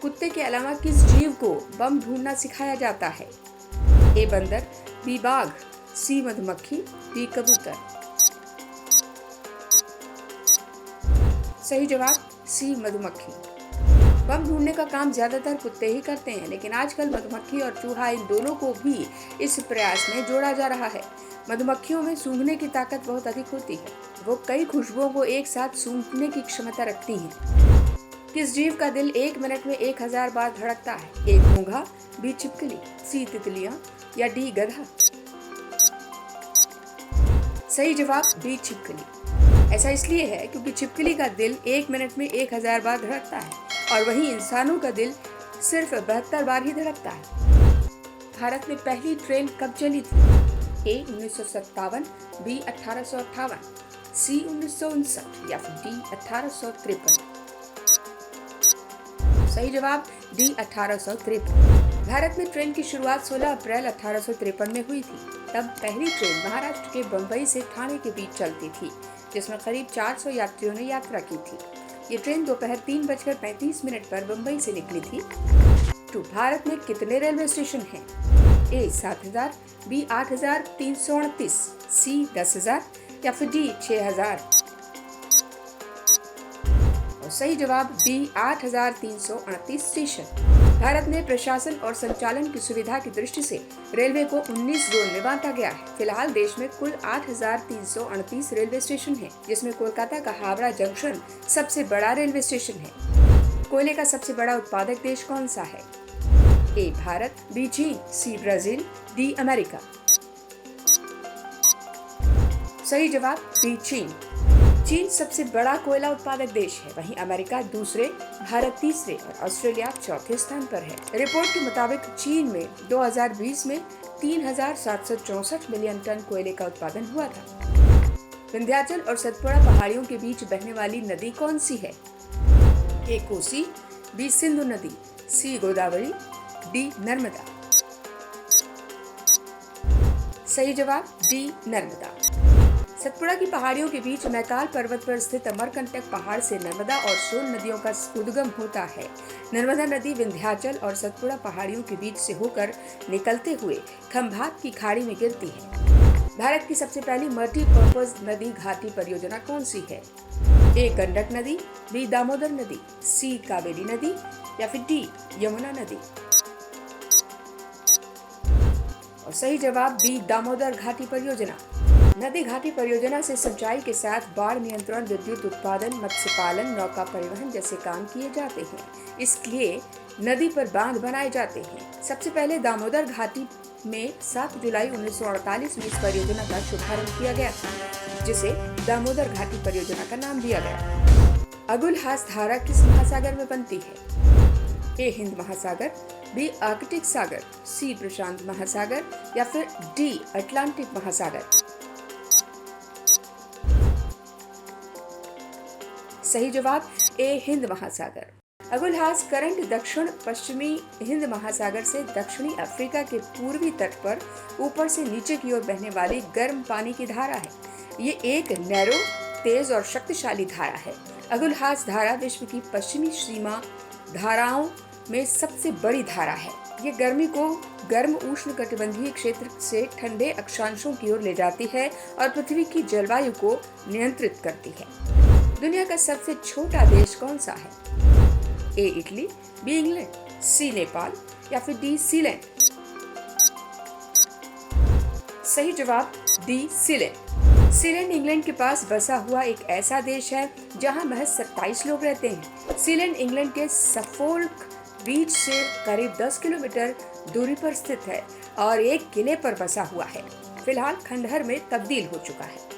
कुत्ते के अलावा किस जीव को बम ढूंढना सिखाया जाता है? ए बंदर, बी बाघ, सी मधुमक्खी, डी कबूतर। सही जवाब सी मधुमक्खी। बम ढूंढने का काम ज्यादातर कुत्ते ही करते हैं, लेकिन आजकल मधुमक्खी और चूहा इन दोनों को भी इस प्रयास में जोड़ा जा रहा है। मधुमक्खियों में सूंघने की ताकत बहुत अधिक होती है। वो कई खुशबुओं को एक साथ सूंघने की क्षमता रखती हैं। किस जीव का दिल 1 मिनट में 1000 बार धड़कता है? ए घोंघा, बी छिपकली, सी तितलियां या डी गधा। सही जवाब बी छिपकली। ऐसा इसलिए है क्योंकि छिपकली का दिल 1 मिनट में 1000 बार धड़कता है और वहीं इंसानों का दिल सिर्फ 72 बार ही धड़कता है। भारत में पहली ट्रेन कब चली थी? ए 1957, बी 1858, सी 1959 या फिर डी 1853। सही जवाब डी 1853। भारत में ट्रेन की शुरुआत 16 अप्रैल 1853 में हुई थी। तब पहली ट्रेन महाराष्ट्र के बम्बई से ठाणे के बीच चलती थी, जिसमें करीब 400 यात्रियों ने यात्रा की थी। ये ट्रेन दोपहर 3:35 पर बम्बई से निकली थी। तो भारत में कितने रेलवे स्टेशन हैं? ए 7000, बी 8329, सी 10000 या फिर डी 6000। और सही जवाब बी 8329 स्टेशन। भारत में प्रशासन और संचालन की सुविधा की दृष्टि से रेलवे को 19 जोन में बांटा गया है। फिलहाल देश में कुल 8338 रेलवे स्टेशन हैं, जिसमें कोलकाता का हावड़ा जंक्शन सबसे बड़ा रेलवे स्टेशन है। कोयले का सबसे बड़ा उत्पादक देश कौन सा है? ए भारत, बी चीन, सी ब्राजील, डी अमेरिका। सही जवाब बी चीन। चीन सबसे बड़ा कोयला उत्पादक देश है, वहीं अमेरिका दूसरे, भारत तीसरे और ऑस्ट्रेलिया चौथे स्थान पर है। रिपोर्ट के मुताबिक चीन में 2020 में 3764 मिलियन टन कोयले का उत्पादन हुआ था। विंध्याचल और सतपुड़ा पहाड़ियों के बीच बहने वाली नदी कौन सी है? ए कोसी, बी सिंधु नदी, सी गोदावरी, डी नर्मदा। सही जवाब डी नर्मदा। सतपुड़ा की पहाड़ियों के बीच मैकाल पर्वत पर स्थित अमरकंटक पहाड़ से नर्मदा और सोन नदियों का उद्गम होता है। नर्मदा नदी विंध्याचल और सतपुड़ा पहाड़ियों के बीच से होकर निकलते हुए खंभात की खाड़ी में गिरती है। भारत की सबसे पहली मल्टीपर्पज नदी घाटी परियोजना कौन सी है? ए गंडक नदी, बी दामोदर नदी, सी कावेरी नदी या फिर डी यमुना नदी। और सही जवाब बी दामोदर घाटी परियोजना। नदी घाटी परियोजना से सिंचाई के साथ बाढ़ नियंत्रण, विद्युत उत्पादन, मत्स्य पालन, नौका परिवहन जैसे काम किए जाते हैं। इसलिए नदी पर बांध बनाए जाते हैं। सबसे पहले दामोदर घाटी में 7 जुलाई 1948 में इस परियोजना का शुभारंभ किया गया था, जिसे दामोदर घाटी परियोजना का नाम दिया गया। अगुलहास धारा किस महासागर में बनती है? ए हिंद महासागर, बी आर्कटिक सागर, सी प्रशांत महासागर या फिर डी अटलांटिक महासागर। सही जवाब ए हिंद महासागर। अगुलहास करंट दक्षिण पश्चिमी हिंद महासागर से दक्षिणी अफ्रीका के पूर्वी तट पर ऊपर से नीचे की ओर बहने वाली गर्म पानी की धारा है। ये एक नैरो, तेज और शक्तिशाली धारा है। अगुलहास धारा विश्व की पश्चिमी सीमा धाराओं में सबसे बड़ी धारा है। ये गर्मी को गर्म उष्ण कटिबंधीय क्षेत्र से ठंडे अक्षांशों की ओर ले जाती है और पृथ्वी की जलवायु को नियंत्रित करती है। दुनिया का सबसे छोटा देश कौन सा है? ए इटली, बी इंग्लैंड, सी नेपाल या फिर डी सीलैंड। सही जवाब डी सीलैंड। सीलैंड इंग्लैंड के पास बसा हुआ एक ऐसा देश है जहां महज 27 लोग रहते हैं। सीलैंड इंग्लैंड के सफोल्क बीच से करीब 10 किलोमीटर दूरी पर स्थित है और एक किले पर बसा हुआ है। फिलहाल खंडहर में तब्दील हो चुका है।